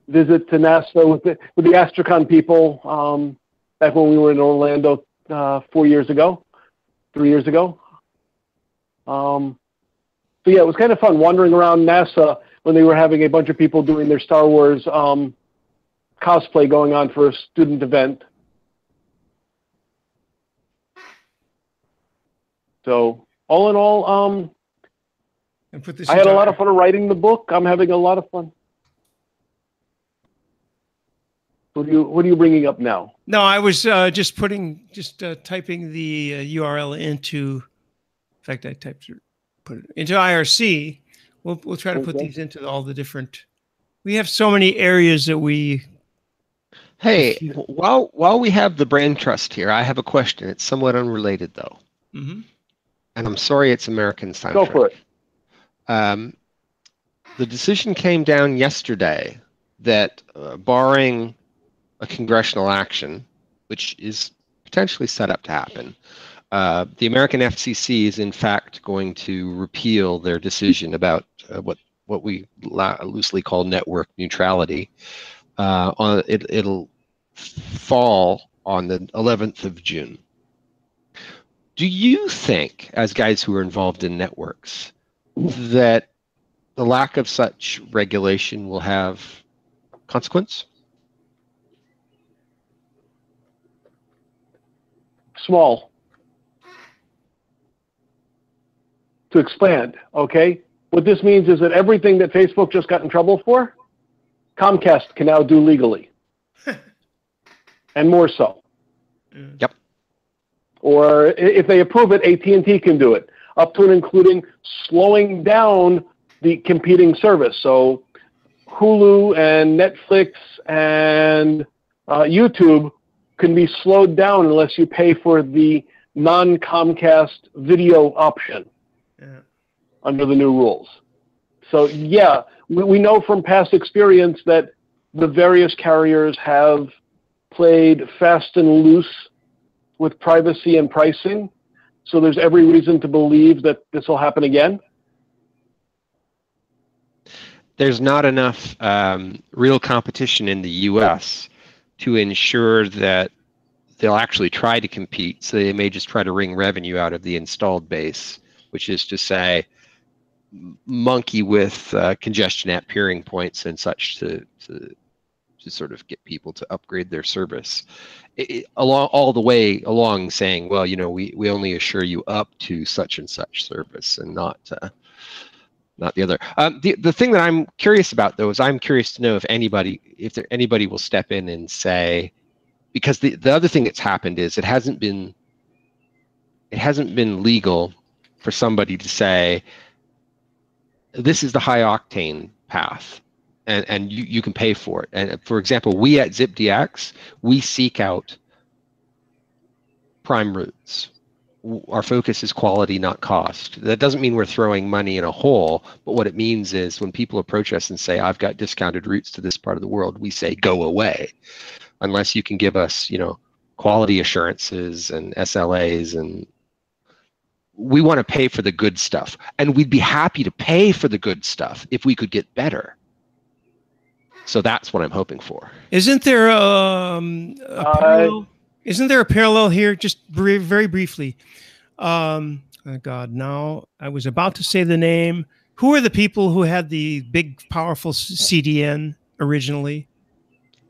visit to NASA with the Astrocon people back when we were in Orlando 3 years ago. So yeah, it was kind of fun wandering around NASA when they were having a bunch of people doing their Star Wars cosplay going on for a student event. So all in all, I had a lot of fun writing the book. I'm having a lot of fun. What are you bringing up now? No, I was just typing the URL into. In fact, I put it into IRC. We'll try to put these into all the different. We have so many areas that we. Hey, while we have the brand trust here, I have a question. It's somewhat unrelated, though. Mm-hmm. And I'm sorry it's American centric. Go for it. The decision came down yesterday that barring a congressional action, which is potentially set up to happen, the American FCC is in fact going to repeal their decision about what we loosely call network neutrality. It'll fall on the 11th of June. Do you think, as guys who are involved in networks, that the lack of such regulation will have consequence? Small. To expand, okay? What this means is that everything that Facebook just got in trouble for, Comcast can now do legally. And more so. Yep. Or if they approve it, AT&T can do it, up to and including slowing down the competing service. So Hulu and Netflix and YouTube can be slowed down unless you pay for the non-Comcast video option under the new rules. So yeah, we know from past experience that the various carriers have played fast and loose with privacy and pricing. So there's every reason to believe that this will happen again. There's not enough real competition in the US to ensure that they'll actually try to compete. So they may just try to wring revenue out of the installed base, which is to say, monkey with congestion at peering points and such to sort of get people to upgrade their service. All the way along saying, well, you know, we only assure you up to such and such service and not the other. The thing that I'm curious about, though, is I'm curious to know if anybody will step in and say, because the other thing that's happened is it hasn't been legal for somebody to say this is the high octane path and you can pay for it. And for example, we at ZipDX, we seek out prime routes. Our focus is quality, not cost. That doesn't mean we're throwing money in a hole, but what it means is when people approach us and say, I've got discounted routes to this part of the world, we say, go away, unless you can give us, you know, quality assurances and SLAs, and we want to pay for the good stuff. And we'd be happy to pay for the good stuff if we could get better. So that's what I'm hoping for. Isn't there a parallel? Isn't there a parallel here? Just very briefly. Oh God, now I was about to say the name. Who are the people who had the big, powerful CDN originally?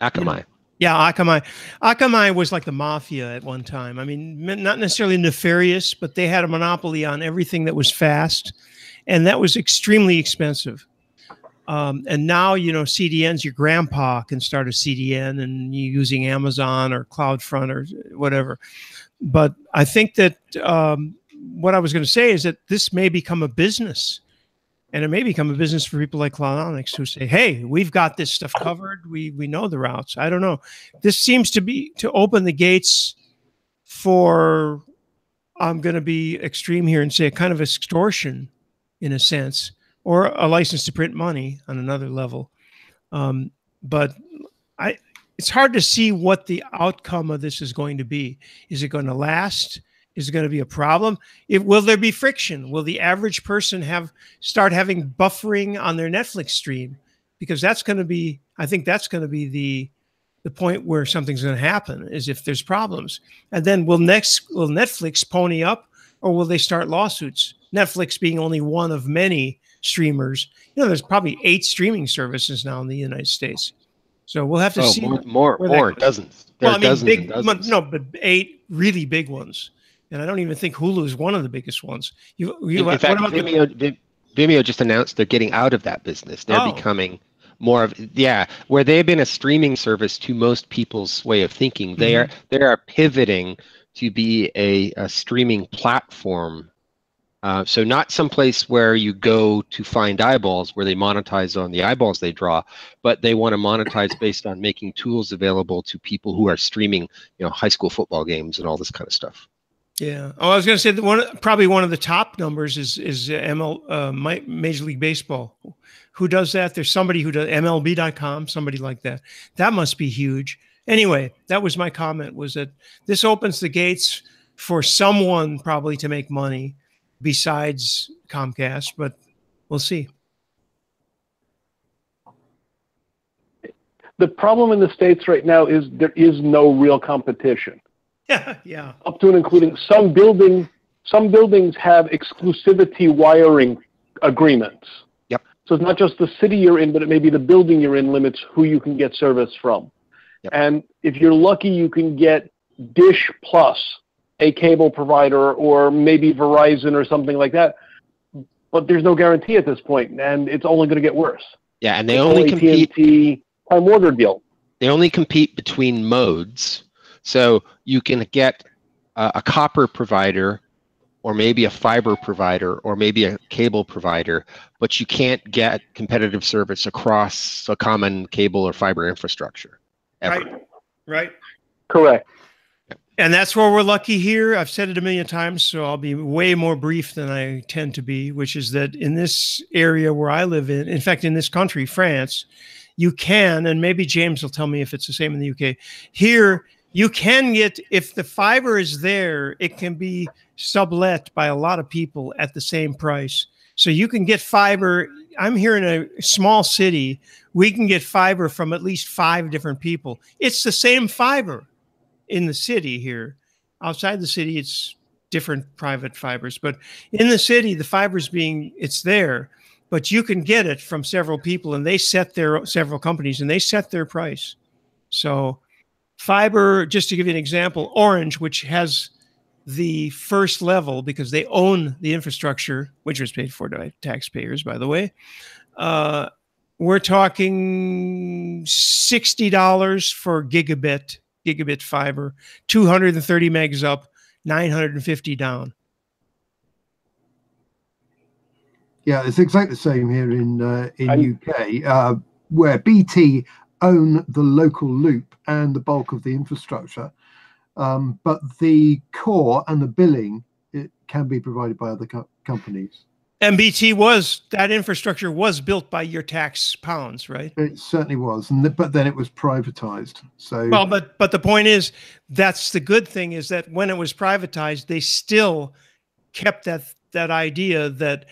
Akamai. You know? Yeah, Akamai. Akamai was like the mafia at one time. I mean, not necessarily nefarious, but they had a monopoly on everything that was fast, and that was extremely expensive. And now, you know, CDNs, your grandpa can start a CDN and you're using Amazon or CloudFront or whatever. But I think that what I was going to say is that this may become a business. And it may become a business for people like Cloudonix who say, hey, we've got this stuff covered. We know the routes. I don't know. This seems to be to open the gates for, I'm going to be extreme here and say a kind of extortion in a sense, or a license to print money on another level. But it's hard to see what the outcome of this is going to be. Is it going to last? Is it going to be a problem? Will there be friction? Will the average person start having buffering on their Netflix stream? Because that's going to be, I think that's going to be the point where something's going to happen, is if there's problems. And then will Netflix pony up, or will they start lawsuits? Netflix being only one of many streamers. You know, there's probably 8 streaming services now in the United States. So we'll have to see more dozens. There are dozens and dozens. No, but 8 really big ones. And I don't even think Hulu is one of the biggest ones. In fact, Vimeo just announced they're getting out of that business. They're becoming more of, where they've been a streaming service to most people's way of thinking. They are pivoting to be a streaming platform. So not someplace where you go to find eyeballs, where they monetize on the eyeballs they draw, but they want to monetize based on making tools available to people who are streaming, you know, high school football games and all this kind of stuff. Yeah. Oh, I was going to say probably one of the top numbers is Major League Baseball. Who does that? There's somebody who does MLB.com, somebody like that. That must be huge. Anyway, that was my comment, was that this opens the gates for someone probably to make money besides Comcast, but we'll see. The problem in the States right now is there is no real competition. Yeah. Up to and including some buildings have exclusivity wiring agreements. Yep. So it's not just the city you're in, but it may be the building you're in limits who you can get service from. Yep. And if you're lucky, you can get Dish Plus, a cable provider, or maybe Verizon or something like that. But there's no guarantee at this point, and it's only going to get worse. Yeah, and they only compete. Time Warner deal. They only compete between modes. So you can get a copper provider, or maybe a fiber provider, or maybe a cable provider, but you can't get competitive service across a common cable or fiber infrastructure. Ever. Right. Correct. And that's where we're lucky here. I've said it a million times, so I'll be way more brief than I tend to be, which is that in this area where I live in fact, in this country, France, you can, and maybe James will tell me if it's the same in the UK, here, you can get, if the fiber is there, it can be sublet by a lot of people at the same price. So you can get fiber. I'm here in a small city. We can get fiber from at least 5 different people. It's the same fiber in the city here. Outside the city, it's different private fibers. But in the city, the fiber's it's there. But you can get it from several people, and they set several companies, and they set their price. So fiber, just to give you an example, Orange, which has the first level because they own the infrastructure, which was paid for by taxpayers, by the way. We're talking $60 for gigabit fiber, 230 megs up, 950 down. Yeah, it's exactly the same here in UK, where BT own the local loop and the bulk of the infrastructure, but the core and the billing, it can be provided by other companies. And BT that infrastructure was built by your tax pounds, right? It certainly was, but then it was privatized. So well, but the point is, that's the good thing, is that when it was privatized, they still kept that idea that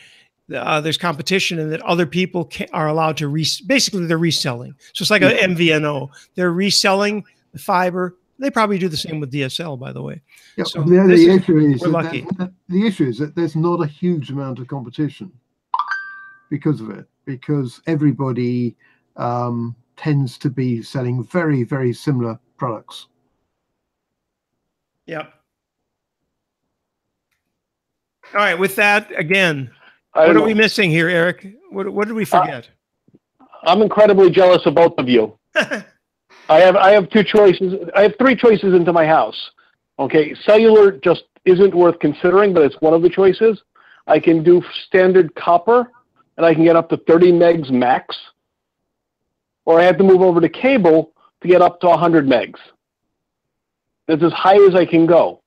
there's competition and that other people are allowed to basically they're reselling. So it's like a MVNO. They're reselling the fiber They probably do the same with DSL, by the way. Yeah, so the issue is that there's not a huge amount of competition because of it, because everybody tends to be selling very, very similar products. Yep. All right. With that, again, what are we missing here, Eric? What did we forget? I'm incredibly jealous of both of you. I have two choices. I have three choices into my house. Okay, cellular just isn't worth considering, but it's one of the choices. I can do standard copper, and I can get up to 30 megs max. Or I have to move over to cable to get up to 100 megs. That's as high as I can go.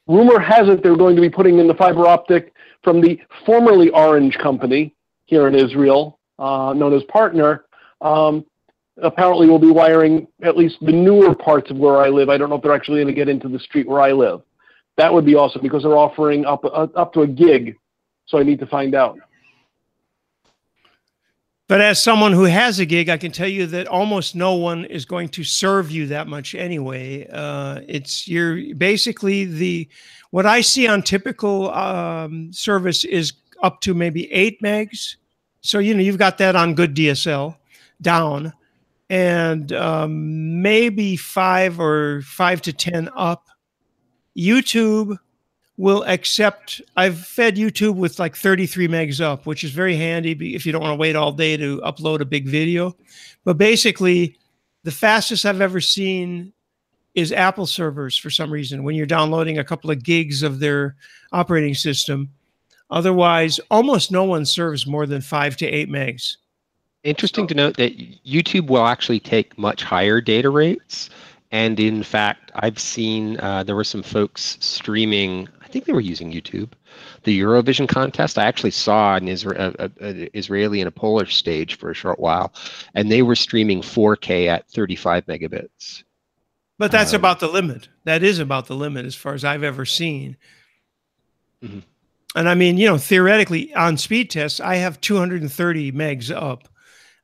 Rumor has it they're going to be putting in the fiber optic from the formerly Orange company here in Israel, known as Partner. Apparently we'll be wiring at least the newer parts of where I live. I don't know if they're actually going to get into the street where I live. That would be awesome because they're offering up to a gig. So I need to find out. But as someone who has a gig, I can tell you that almost no one is going to serve you that much anyway. You're basically what I see on typical service is up to maybe 8 megs. So, you've got that on good DSL down, and maybe 5 or 5 to 10 up. YouTube will accept, I've fed YouTube with like 33 megs up, which is very handy if you don't want to wait all day to upload a big video. But basically, the fastest I've ever seen is Apple servers for some reason, when you're downloading a couple of gigs of their operating system. Otherwise, almost no one serves more than 5 to 8 megs. Interesting to note that YouTube will actually take much higher data rates. And in fact, I've seen there were some folks streaming, I think they were using YouTube, the Eurovision contest. I actually saw an Israeli and a Polish stage for a short while, and they were streaming 4K at 35 megabits. But that's about the limit. That is about the limit as far as I've ever seen. Mm-hmm. And I mean, theoretically, on speed tests, I have 230 megs up.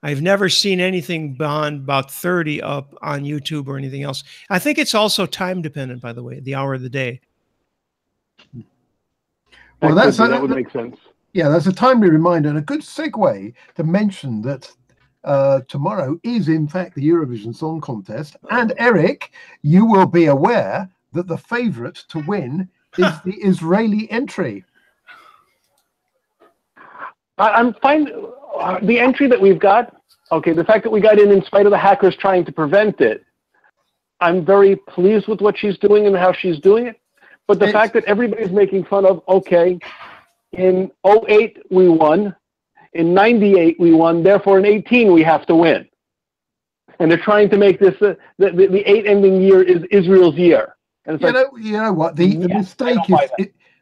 I've never seen anything beyond about 30 up on YouTube or anything else. I think it's also time dependent, by the way, the hour of the day. Well, that would make sense. Yeah, that's a timely reminder and a good segue to mention that tomorrow is, in fact, the Eurovision Song Contest. And Eric, you will be aware that the favorite to win is the Israeli entry. I'm fine. The entry that we've got, okay, the fact that we got in spite of the hackers trying to prevent it, I'm very pleased with what she's doing and how she's doing it. But the fact that everybody's making fun of, okay, in 08 we won, in 98 we won, therefore in 18 we have to win. And they're trying to make this, the 8 ending year is Israel's year. And it's you know what, the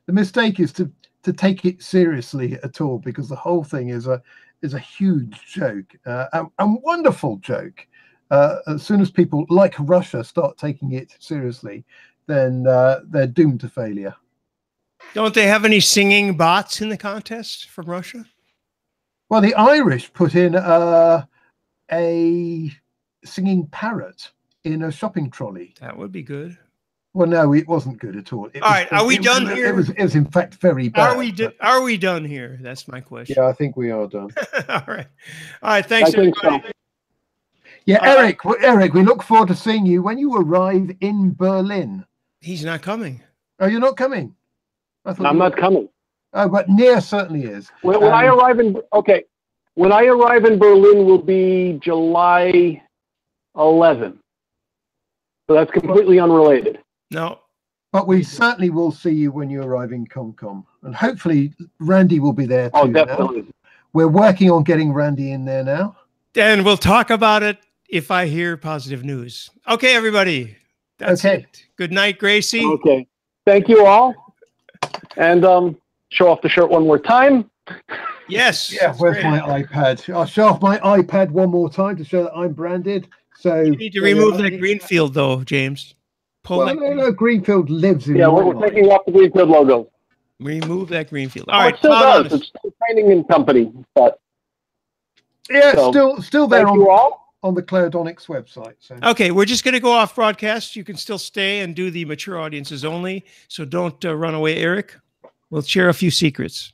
mistake is to take it seriously at all, because the whole thing is a huge joke, and wonderful joke. As soon as people like Russia start taking it seriously, then they're doomed to failure. Don't they have any singing bots in the contest from Russia? Well, the Irish put in a singing parrot in a shopping trolley. That would be good. Well, no, it wasn't good at all. All right, are we done here? It was in fact very bad. Are we done here? That's my question. Yeah, I think we are done. All right. Thanks, everybody. So. Yeah, Eric, we look forward to seeing you when you arrive in Berlin. He's not coming. Oh, you're not coming? I'm not coming. Oh, but Nir certainly is. When I arrive in Berlin will be July 11. So that's completely unrelated. No. But we certainly will see you when you arrive in ComCom. And hopefully Randy will be there too. Oh, definitely. Now. We're working on getting Randy in there now. And we'll talk about it if I hear positive news. Okay, everybody. That's it. Good night, Gracie. Okay. Thank you all. And show off the shirt one more time. Yes. Yeah, where's my iPad? I'll show off my iPad one more time to show that I'm branded. So you need to remove that Greenfield, though, James. No, Greenfield lives in. Yeah, we're taking off the Greenfield logo. Remove that Greenfield. All right, it still does. It's still training in company, but yeah, so, still there. Thank you all. on the Cloudonix website. So. Okay, we're just going to go off broadcast. You can still stay and do the mature audiences only. So don't run away, Eric. We'll share a few secrets.